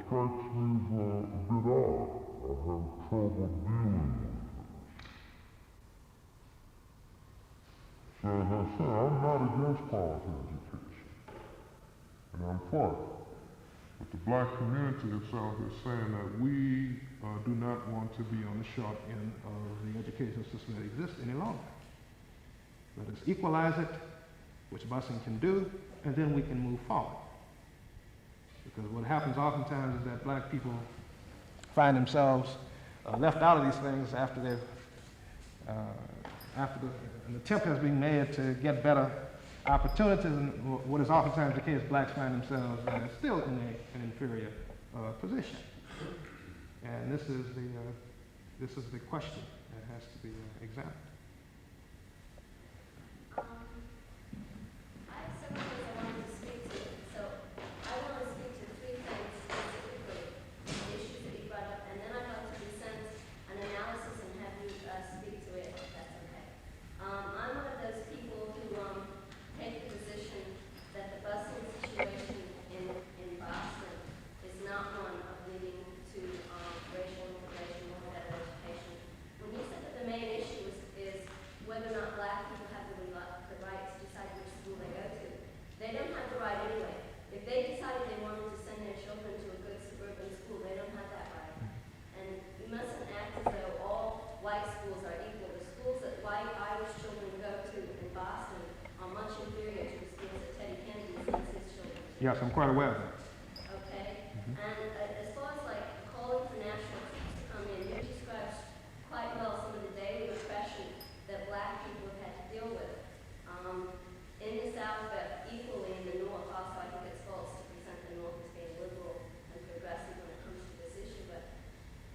strikes me as a bit odd. I have trouble dealing with it. So as I say, I'm not against quality education, and I'm for it. But the black community itself is saying that we do not want to be on the short end of the education system that exists any longer. Let us equalize it, which busing can do, and then we can move forward. Because what happens oftentimes is that black people find themselves left out of these things after they've an attempt has been made to get better opportunities, and what is oftentimes the case, blacks find themselves still in an inferior position. And this is the question that has to be examined. I have several things I wanted to speak to. So I want to speak to three things specifically, the issues that you brought up, and then I'd like to present an analysis and have you speak to it, if that's okay. I'm one of those people who take the position that the busing situation in Boston is not one of leading to racial integration or better education. When you said that the main issue is whether or not black people have the right to decide which school they go to, they don't have the right anyway. If they decided they wanted to send their children to a good suburban school, they don't have that right. And you mustn't act as though all white schools are equal. The schools that white Irish children go to in Boston are much inferior to the schools that Teddy Kennedy sends his children to. Yes, I'm quite aware of that. Okay? And as far as like calling for national teams to come in, you described quite well some of the daily repression that black people have had to deal with. In the South, but equally in the North also, I think it's false to present the North as being liberal and progressive when it comes to this issue. But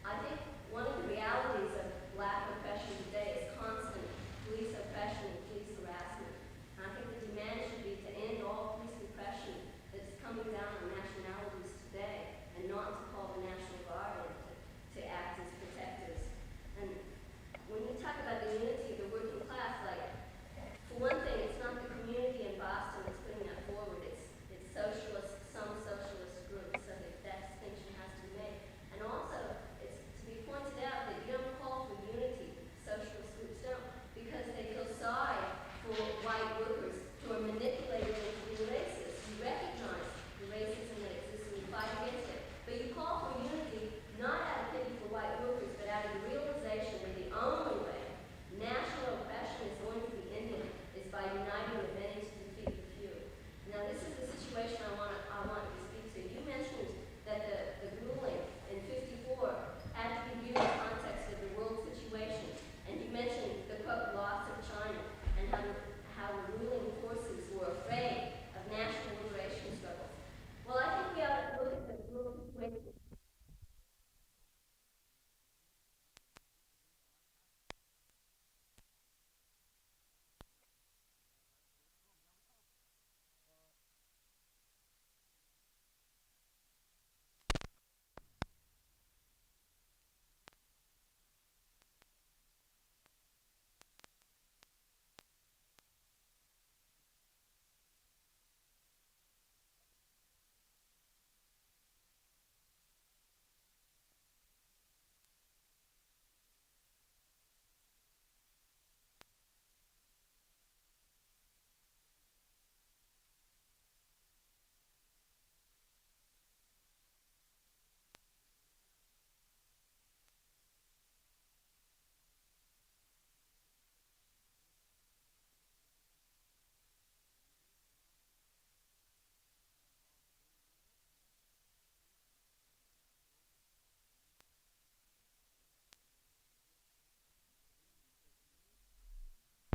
I think one of the realities of black oppression today is constant police oppression and police harassment. And I think the demand should be to end all police repression that's coming down on nationalities today, and not to call the National Guard in to act as protectors. And when you talk about the unity of the working class, like, for one thing, it's not the community in Boston that's putting that forward. It's socialist, some socialist groups, so that distinction has to be made. And also, it's to be pointed out that you don't call for unity, socialist groups don't, because they feel sorry for white workers who are manipulated into being racist. You recognize the racism that exists and you fight against it. But you call for unity not out of pity for white workers, but out of the realization that the only way national oppression is going to be ended is by uniting the many to defeat the few. Now, this is the situation I want to speak to. You mentioned that the ruling in '54 had to be viewed in the context of the world situation, and you mentioned the quote loss of China and how the ruling forces were afraid of national liberation struggles. Well, I think we ought to look at the world situation.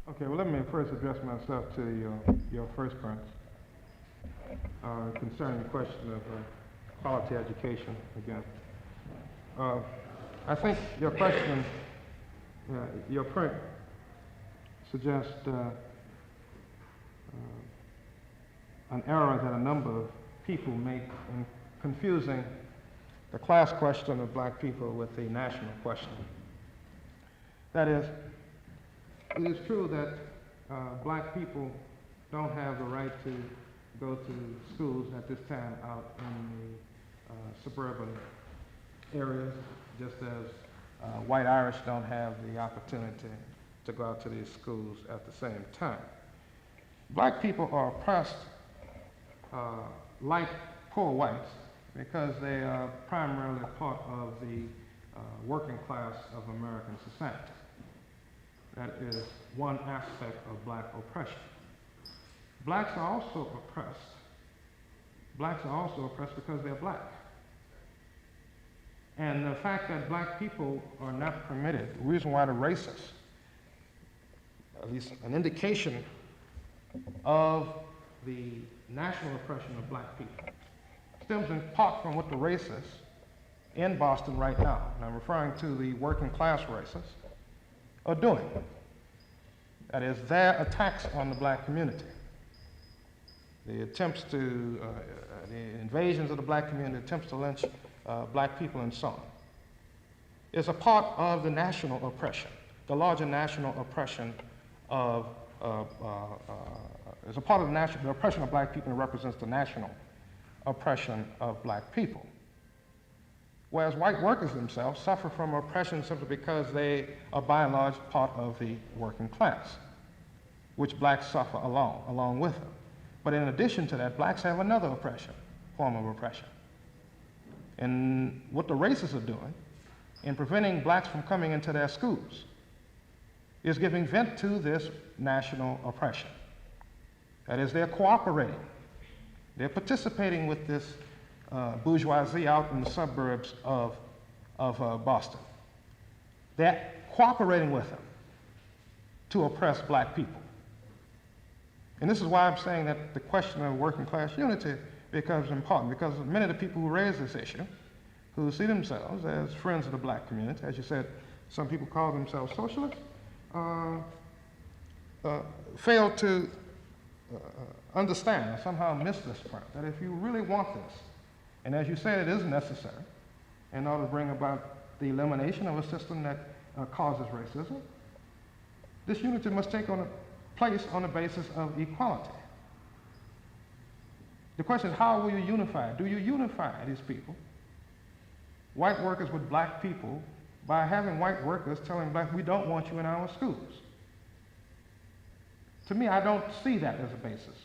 Okay, well, let me first address myself to your first point concerning the question of quality education again. I think your question, your point suggests an error that a number of people make in confusing the class question of black people with the national question. That is, it is true that black people don't have the right to go to schools at this time out in suburban areas, just as white Irish don't have the opportunity to go out to these schools at the same time. Black people are oppressed like poor whites because they are primarily part of the working class of American society. That is one aspect of black oppression. Blacks are also oppressed. Blacks are also oppressed because they're black. And the fact that black people are not permitted, the reason why the racists, at least an indication of the national oppression of black people, stems in part from what the racists in Boston right now, and I'm referring to the working class racists, are doing. That is, their attacks on the black community. The attempts to, the invasions of the black community, attempts to lynch black people and so on, is a part of the national oppression, the larger national oppression of, is a part of the oppression of black people and represents the national oppression of black people. Whereas white workers themselves suffer from oppression simply because they are by and large part of the working class, which blacks suffer along with them. But in addition to that, blacks have another oppression, form of oppression. And what the racists are doing in preventing blacks from coming into their schools is giving vent to this national oppression. That is, they're cooperating. They're participating with this bourgeoisie out in the suburbs of Boston. They're cooperating with them to oppress black people. And this is why I'm saying that the question of working class unity becomes important, because many of the people who raise this issue, who see themselves as friends of the black community, as you said, some people call themselves socialists, fail to understand or somehow miss this point, that if you really want this, and as you said, it is necessary in order to bring about the elimination of a system that causes racism, this unity must take on a place on the basis of equality. The question is, how will you unify? Do you unify these people, white workers with black people, by having white workers telling black, we don't want you in our schools? To me, I don't see that as a basis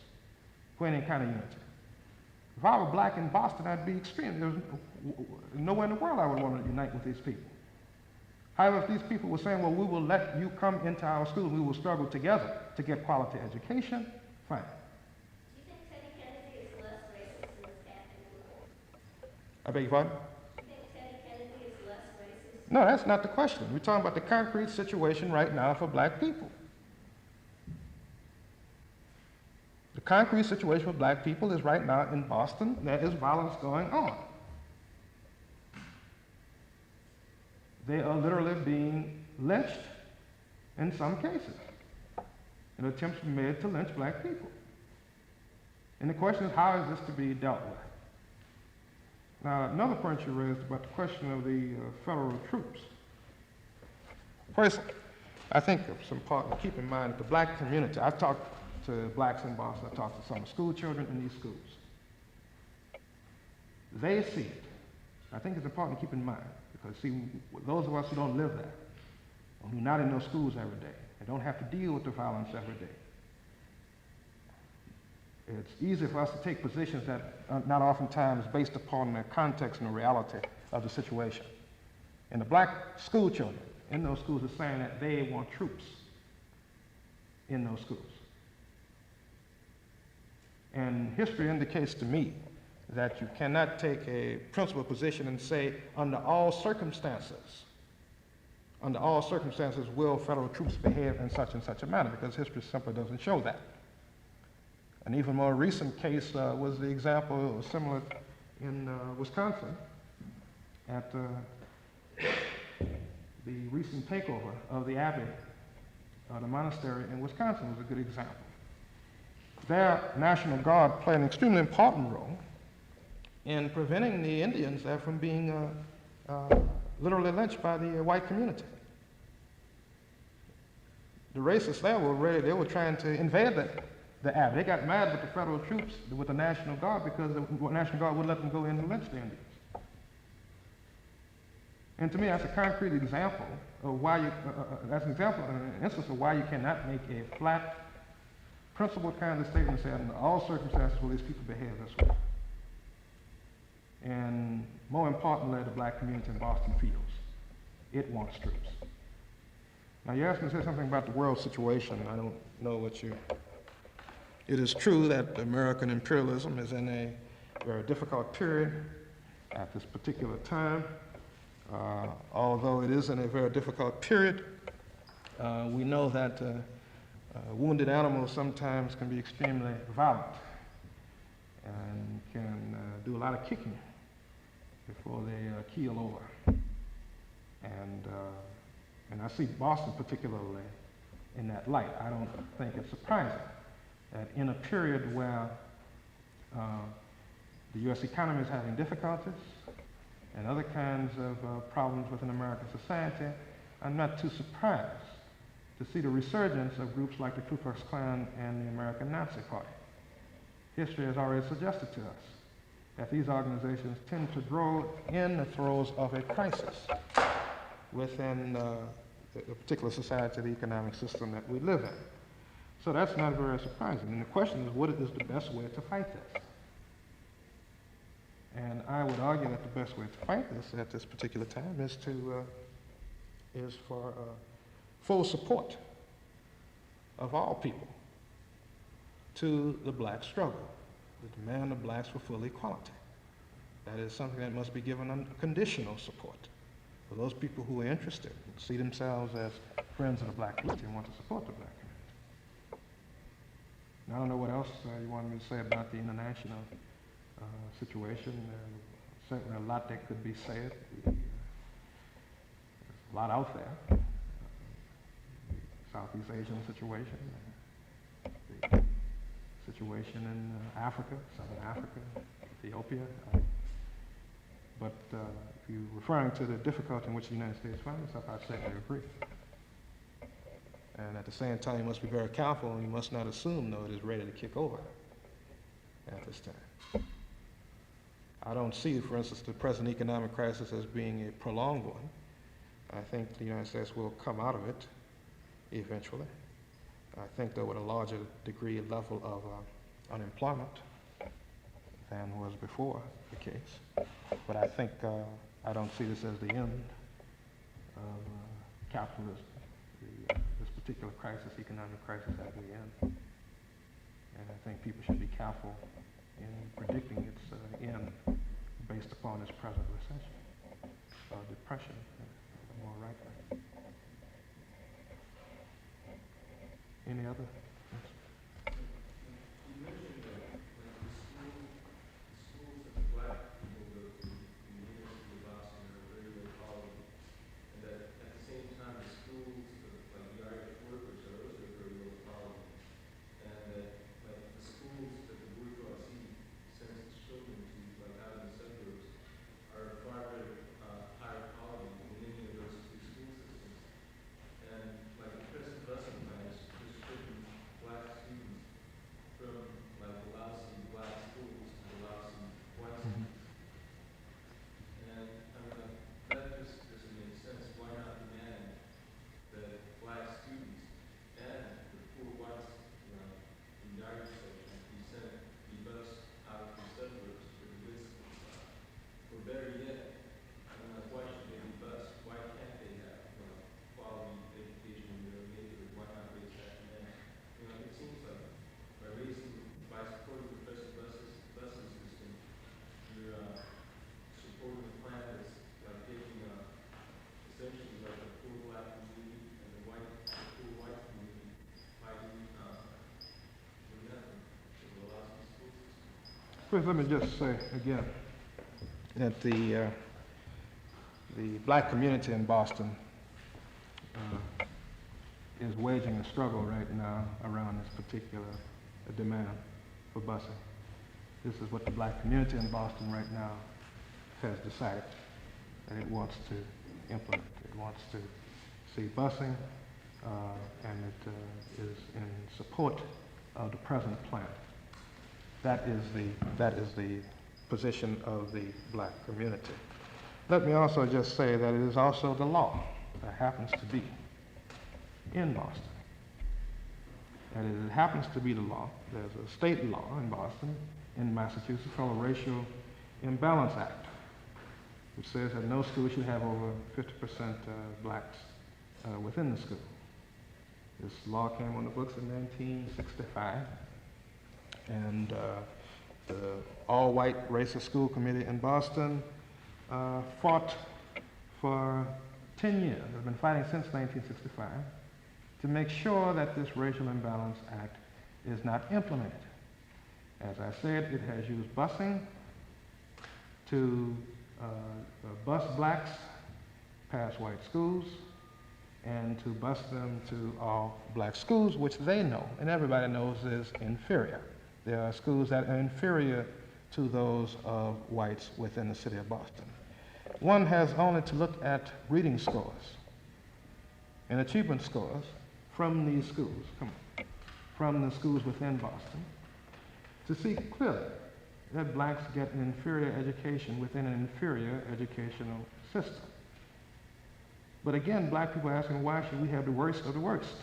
for any kind of unity. If I were black in Boston, I'd be extreme. There's nowhere in the world I would want to unite with these people. However, if these people were saying, well, we will let you come into our schools, we will struggle together to get quality education, fine. Do you think Teddy Kennedy is less racist than this happened? I beg your pardon? Do you think Teddy Kennedy is less racist? No, that's not the question. We're talking about the concrete situation right now for black people. The concrete situation for black people is right now in Boston, there is violence going on. They are literally being lynched in some cases. And attempts were made to lynch black people. And the question is, how is this to be dealt with? Now, another point you raised about the question of the federal troops. First, I think it's important to keep in mind that the black community, I've talked to blacks in Boston, I've talked to some school children in these schools. They see it. I think it's important to keep in mind, because see, those of us who don't live there, or who are not in those schools every day, and don't have to deal with the violence every day, it's easy for us to take positions that are not oftentimes based upon the context and the reality of the situation. And the black school children in those schools are saying that they want troops in those schools. And history indicates to me that you cannot take a principled position and say, under all circumstances will federal troops behave in such and such a manner, because history simply doesn't show that. An even more recent case was the example similar in Wisconsin at the recent takeover of the abbey, the monastery in Wisconsin was a good example. Their National Guard played an extremely important role in preventing the Indians there from being literally lynched by the white community. The racists there were ready, they were trying to invade the abbey. They got mad with the federal troops, with the National Guard, because the National Guard wouldn't let them go in and lynch the Indians. And to me, that's a concrete example of why you, that's an example, an instance of why you cannot make a flat, principled kind of statement and say, in all circumstances will these people behave this way. And more importantly, the black community in Boston feels it wants troops. Now, you asked me to say something about the world situation. I don't know what you... It is true that American imperialism is in a very difficult period at this particular time. Although it is in a very difficult period, we know that wounded animals sometimes can be extremely violent and can do a lot of kicking before they keel over. And I see Boston particularly in that light. I don't think it's surprising that in a period where the U.S. economy is having difficulties and other kinds of problems within American society, I'm not too surprised to see the resurgence of groups like the Ku Klux Klan and the American Nazi Party. History has already suggested to us that these organizations tend to grow in the throes of a crisis within the particular society, the economic system that we live in. So that's not very surprising. And the question is, what is the best way to fight this? And I would argue that the best way to fight this at this particular time is for full support of all people to the black struggle, the demand of blacks for full equality. That is something that must be given unconditional support for those people who are interested, see themselves as friends of the black community and want to support the black community. Now, I don't know what else you wanted me to say about the international situation. Certainly a lot that could be said. There's a lot out there. Southeast Asian situation, the situation in Africa, Southern Africa, Ethiopia. But if you're referring to the difficulty in which the United States finds itself, I certainly agree. And at the same time, you must be very careful, and you must not assume, though, it is ready to kick over at this time. I don't see, for instance, the present economic crisis as being a prolonged one. I think the United States will come out of it eventually. I think, though, with a larger degree level of unemployment than was before the case. But I think I don't see this as the end of capitalism. This particular crisis, economic crisis, as the end. And I think people should be careful in predicting its end based upon this present recession or depression, more rightly. Any other? You mentioned that the schools that the black people go to in the University of Boston are very low quality, and that at the same time the schools like the Irish workers are also very low quality, and that like the schools that the bourgeoisie sends its children to, like out in the suburbs, are far better, higher quality than any of those two school systems. And like the present busing plans just stripping black students from like the lousy black schools to the lousy white schools. And I mean, like, that just doesn't make sense. Why not demand that black students and the poor whites, you know, in the Irish section be bused out of the suburbs for the good schools? Or better yet, I mean, like, why should they be bused? Why can't they have, you know, quality education in their neighborhood? Why not raise that demand? You know, it seems like by supporting the present busing system, you're supporting a plan that's like taking essentially like the poor black community and the poor white community fighting for nothing to the lousy school system. First, let me just say again that the black community in Boston is waging a struggle right now around this particular demand for busing. This is what the black community in Boston right now has decided that it wants to implement. It wants to see busing, and it is in support of the present plan. That is the position of the black community. Let me also just say that it is also the law that happens to be in Boston. And it happens to be the law. There's a state law in Boston, in Massachusetts, called the Racial Imbalance Act, which says that no school should have over 50% blacks within the school. This law came on the books in 1965, and the all-white racist school committee in Boston fought for 10 years, has been fighting since 1965, to make sure that this Racial Imbalance Act is not implemented. As I said, it has used busing to bus blacks past white schools and to bus them to all black schools, which they know, and everybody knows is inferior. There are schools that are inferior to those of whites within the city of Boston. One has only to look at reading scores and achievement scores from these schools, from the schools within Boston, to see clearly that blacks get an inferior education within an inferior educational system. But again, black people are asking, why should we have the worst of the worst?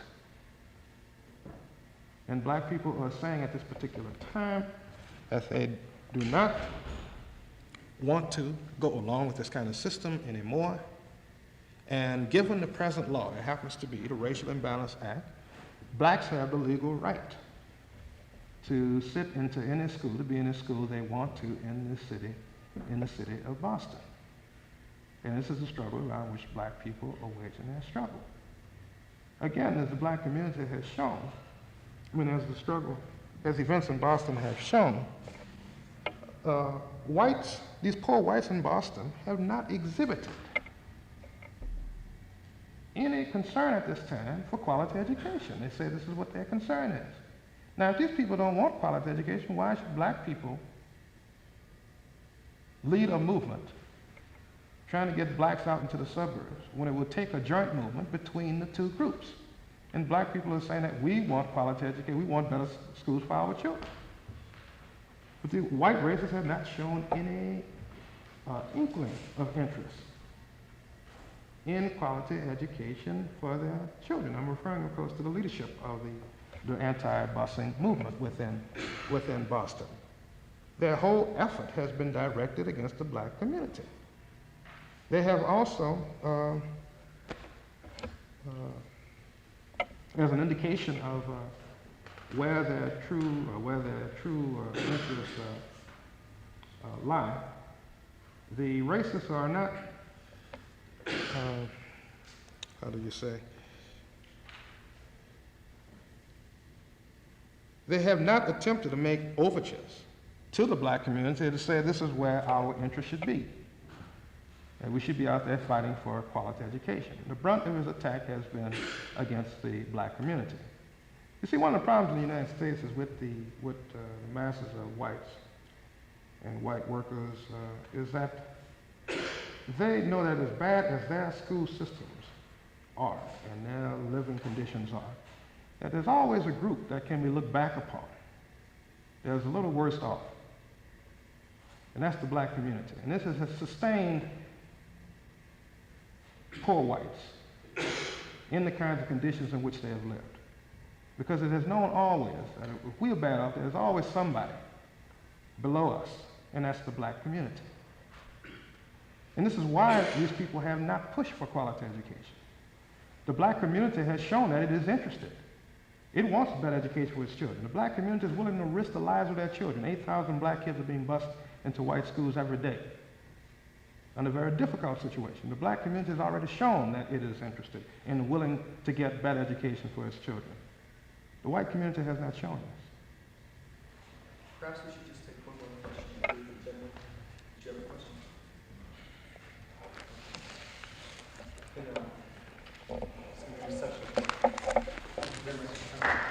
And black people are saying at this particular time that they do not want to go along with this kind of system anymore. And given the present law, it happens to be the Racial Imbalance Act, blacks have the legal right to sit into any school, to be in a school they want to in the city of Boston. And this is a struggle around which black people are waging their struggle. Again, as the black community has shown, as events in Boston have shown, these poor whites in Boston have not exhibited any concern at this time for quality education. They say this is what their concern is. Now, if these people don't want quality education, why should black people lead a movement trying to get blacks out into the suburbs when it would take a joint movement between the two groups? And black people are saying that we want quality education, we want better schools for our children. But the white racists have not shown any inkling of interest in quality education for their children. I'm referring, of course, to the leadership of the anti-busing movement within Boston. Their whole effort has been directed against the black community. They have also, as an indication of where their true interests lie, the racists are not, how do you say? They have not attempted to make overtures to the black community to say this is where our interest should be. And we should be out there fighting for quality education. The brunt of his attack has been against the black community. You see, one of the problems in the United States is with the masses of whites and white workers is that they know that as bad as their school systems are and their living conditions are, that there's always a group that can be looked back upon. There's a little worse off. And that's the black community. And this has sustained poor whites in the kinds of conditions in which they have lived. Because it has known always that if we are bad off, there's always somebody below us, and that's the black community. And this is why these people have not pushed for quality education. The black community has shown that it is interested. It wants better education for its children. The black community is willing to risk the lives of their children. 8,000 black kids are being bused into white schools every day in a very difficult situation. The black community has already shown that it is interested and willing to get better education for its children. The white community has not shown this. Perhaps we should just take one more question. Gentlemen, do you have a question? In reception. Thank you very much.